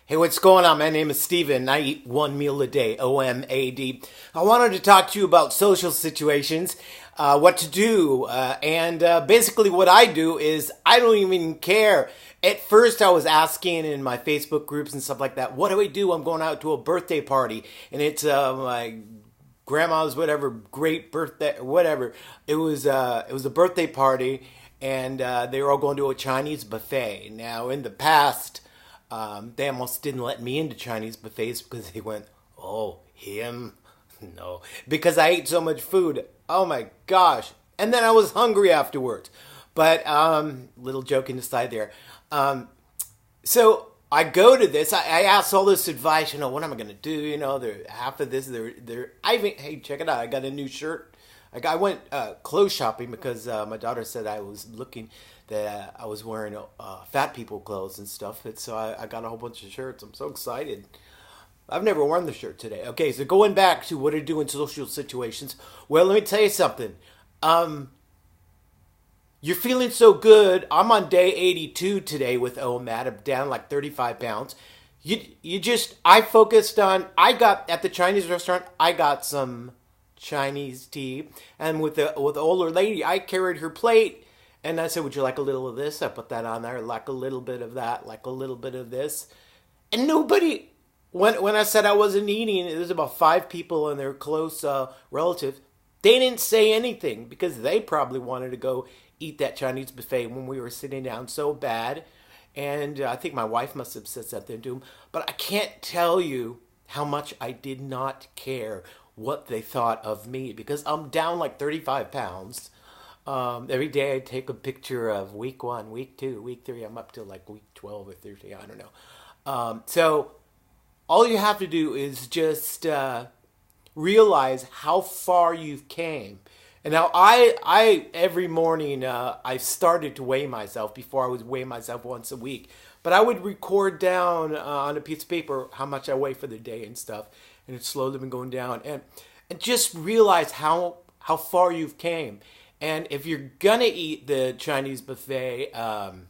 Hey, what's going on? My name is Steven. I eat one meal a day, OMAD. I wanted to talk to you about social situations, what to do, and basically what I do is I don't even care. At first, I was asking in my Facebook groups and stuff like that, what do I do? I'm going out to a birthday party, and it's my grandma's whatever great birthday or whatever. It was a birthday party, and they were all going to a Chinese buffet. Now, in the past. They almost didn't let me into Chinese buffets because they went, oh, him? No. Because I ate so much food. Oh my gosh. And then I was hungry afterwards. But, little joking aside there. So I go to this. I ask all this advice, what am I going to do? Half of this, hey, check it out. I got a new shirt. I went clothes shopping because my daughter said I was looking that I was wearing fat people clothes and stuff. And so I got a whole bunch of shirts. I'm so excited. I've never worn the shirt today. Okay, so going back to what I do in social situations. Well, let me tell you something. You're feeling so good. I'm on day 82 today with OMAD. I'm down like 35 pounds. I focused on, at the Chinese restaurant, I got some Chinese tea. And with the older lady, I carried her plate. And I said, would you like a little of this? I put that on there, like a little bit of that, like a little bit of this. And nobody, when I said I wasn't eating, it was about 5 people and their close relatives. They didn't say anything because they probably wanted to go eat that Chinese buffet when we were sitting down so bad. And I think my wife must have said something to them. But I can't tell you how much I did not care what they thought of me because I'm down like 35 pounds. Every day I take a picture of week 1, week 2, week 3. I'm up to like week 12 or 13. I don't know. So all you have to do is just realize how far you've came. And now I every morning I started to weigh myself. Before I would weigh myself once a week. But I would record down on a piece of paper how much I weigh for the day and stuff. And it's slowly been going down. And just realize how far you've came. And if you're going to eat the Chinese buffet and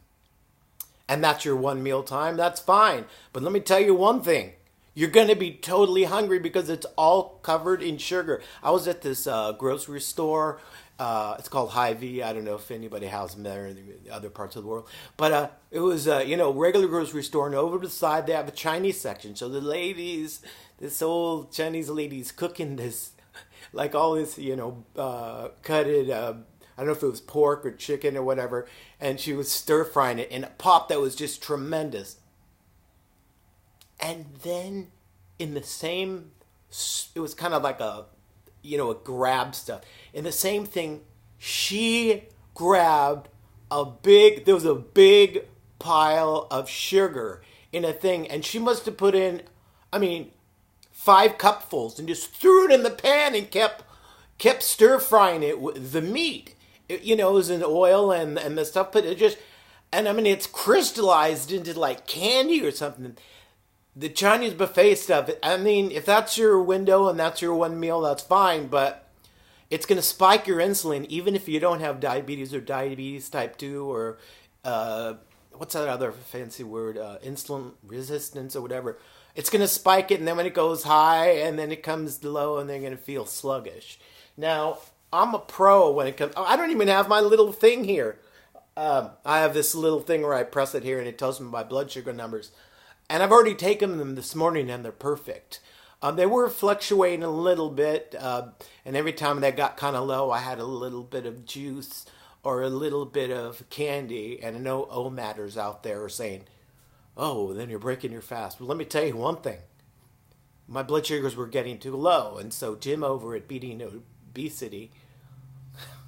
that's your one meal time, that's fine. But let me tell you one thing. You're going to be totally hungry because it's all covered in sugar. I was at this grocery store. It's called Hy-Vee. I don't know if anybody has them there in the other parts of the world. But it was, regular grocery store. And over to the side, they have a Chinese section. So the ladies, this old Chinese lady's cooking this like all this, cutted, I don't know if it was pork or chicken or whatever, and she was stir frying it in a pot that was just tremendous. And then in the same, it was kind of like a grab stuff. In the same thing, she grabbed there was a big pile of sugar in a thing, and she must have put in, 5 cupfuls and just threw it in the pan and kept stir frying it with the meat. It was in oil and the stuff, but it's crystallized into like candy or something. The Chinese buffet stuff, if that's your window and that's your one meal, that's fine, but it's going to spike your insulin even if you don't have diabetes or diabetes type 2 or what's that other fancy word, insulin resistance or whatever. It's going to spike it, and then when it goes high, and then it comes low, and they're going to feel sluggish. Now, I'm a pro when it comes. I don't even have my little thing here. I have this little thing where I press it here, and it tells me my blood sugar numbers. And I've already taken them this morning, and they're perfect. They were fluctuating a little bit, and every time they got kind of low, I had a little bit of juice or a little bit of candy. And I know OMADers out there are saying, oh, then you're breaking your fast. Well, let me tell you one thing. My blood sugars were getting too low. And so Jim over at Beating Obesity,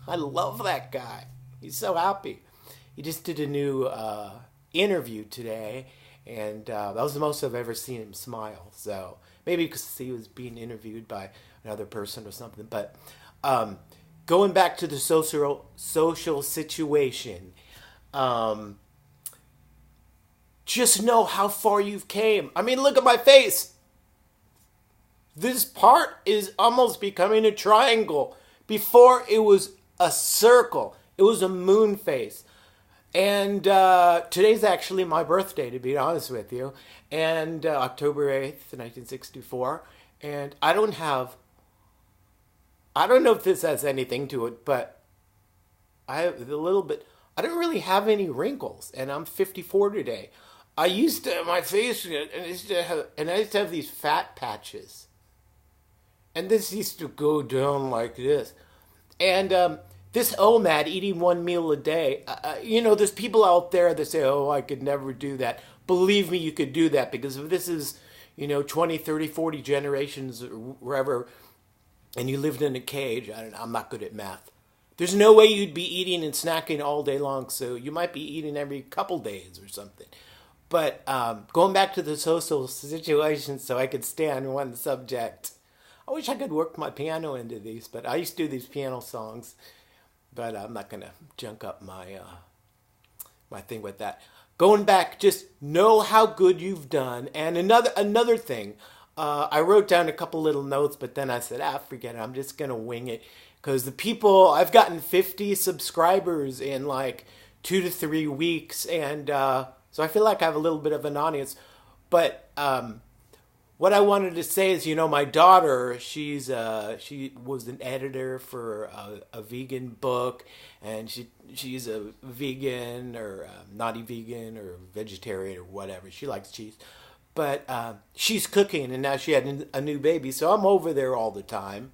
I love that guy. He's so happy. He just did a new interview today. And that was the most I've ever seen him smile. So maybe because he was being interviewed by another person or something. But going back to the social situation, just know how far you've came. Look at my face. This part is almost becoming a triangle. Before it was a circle. It was a moon face. And today's actually my birthday, to be honest with you. And October 8th, 1964. And I don't know if this has anything to it, but I have a little bit, I don't really have any wrinkles. And I'm 54 today. I used to, my face, and I used to have these fat patches. And this used to go down like this. And this OMAD, eating one meal a day, there's people out there that say, oh, I could never do that. Believe me, you could do that because if this is, 20, 30, 40 generations or wherever, and you lived in a cage, I'm not good at math. There's no way you'd be eating and snacking all day long, so you might be eating every couple days or something. But going back to the social situation so I could stay on one subject, I wish I could work my piano into these, but I used to do these piano songs, but I'm not going to junk up my thing with that. Going back, just know how good you've done. And another thing, I wrote down a couple little notes, but then I said, forget it. I'm just going to wing it. Because I've gotten 50 subscribers in like 2 to 3 weeks. And so I feel like I have a little bit of an audience. But what I wanted to say is, my daughter, she was an editor for a vegan book, and she's a vegan or naughty vegan or vegetarian or whatever. She likes cheese, but she's cooking, and now she had a new baby, so I'm over there all the time.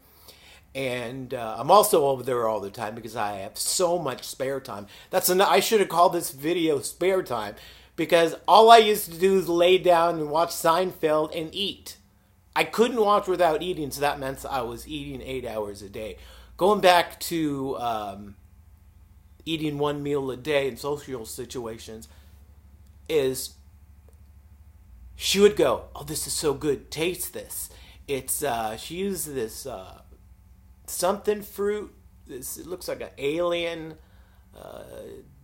And I'm also over there all the time because I have so much spare time. I should have called this video "Spare Time," because all I used to do is lay down and watch Seinfeld and eat. I couldn't watch without eating, so that meant I was eating 8 hours a day. Going back to eating one meal a day in social situations is she would go, oh, this is so good. Taste this. She used this something fruit. It looks like an alien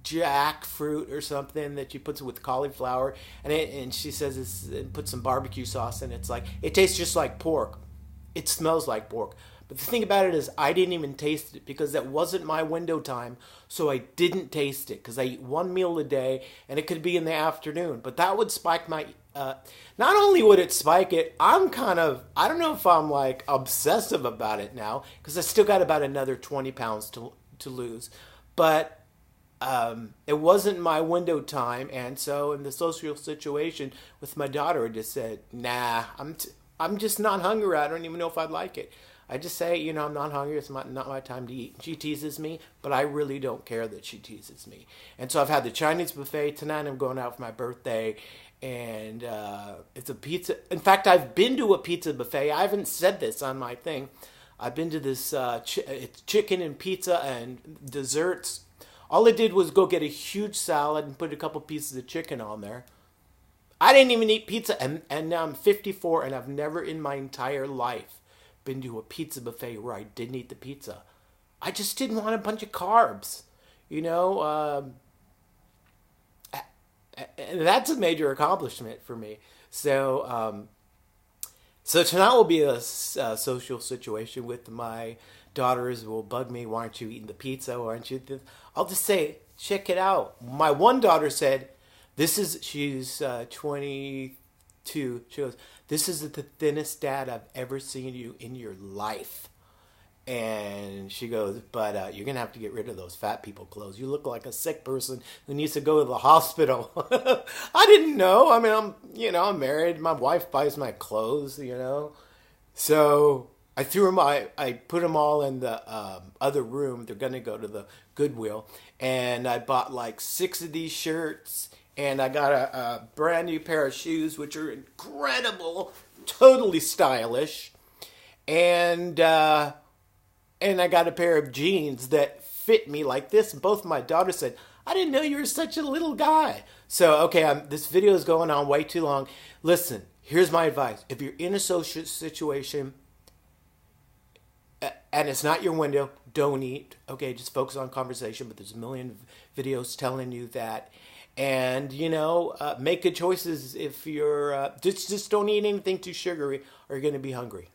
jackfruit or something that she puts with cauliflower, and she says and put some barbecue sauce in. It's like it tastes just like pork. It smells like pork. But the thing about it is, I didn't even taste it because that wasn't my window time, so I didn't taste it because I eat one meal a day, and it could be in the afternoon. But that would spike my. Not only would it spike it, I don't know if I'm like obsessive about it now because I still got about another 20 pounds to lose, but. It wasn't my window time, and so in the social situation with my daughter, I just said, "Nah, I'm just not hungry. I don't even know if I'd like it." I just say, I'm not hungry. It's not my time to eat. She teases me, but I really don't care that she teases me. And so I've had the Chinese buffet tonight. I'm going out for my birthday, and it's a pizza. In fact, I've been to a pizza buffet. I haven't said this on my thing. I've been to this. It's chicken and pizza and desserts. All I did was go get a huge salad and put a couple pieces of chicken on there. I didn't even eat pizza, and now I'm 54, and I've never in my entire life been to a pizza buffet where I didn't eat the pizza. I just didn't want a bunch of carbs, and that's a major accomplishment for me. So tonight will be a social situation with my daughters will bug me. Why aren't you eating the pizza? Why aren't you? I'll just say, check it out. My one daughter said, she's 22. She goes, this is the thinnest dad I've ever seen you in your life. And she goes, but you're going to have to get rid of those fat people clothes. You look like a sick person who needs to go to the hospital. I didn't know. I mean, I'm married. My wife buys my clothes, So I I put them all in the other room. They're going to go to the Goodwill. And I bought like 6 of these shirts. And I got a brand new pair of shoes, which are incredible, totally stylish. And I got a pair of jeans that fit me like this. Both my daughters said, I didn't know you were such a little guy. So, okay, this video is going on way too long. Listen, here's my advice. If you're in a social situation and it's not your window, don't eat. Okay, just focus on conversation. But there's a million videos telling you that. And, make good choices if you're... just don't eat anything too sugary or you're going to be hungry.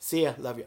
See ya. Love you.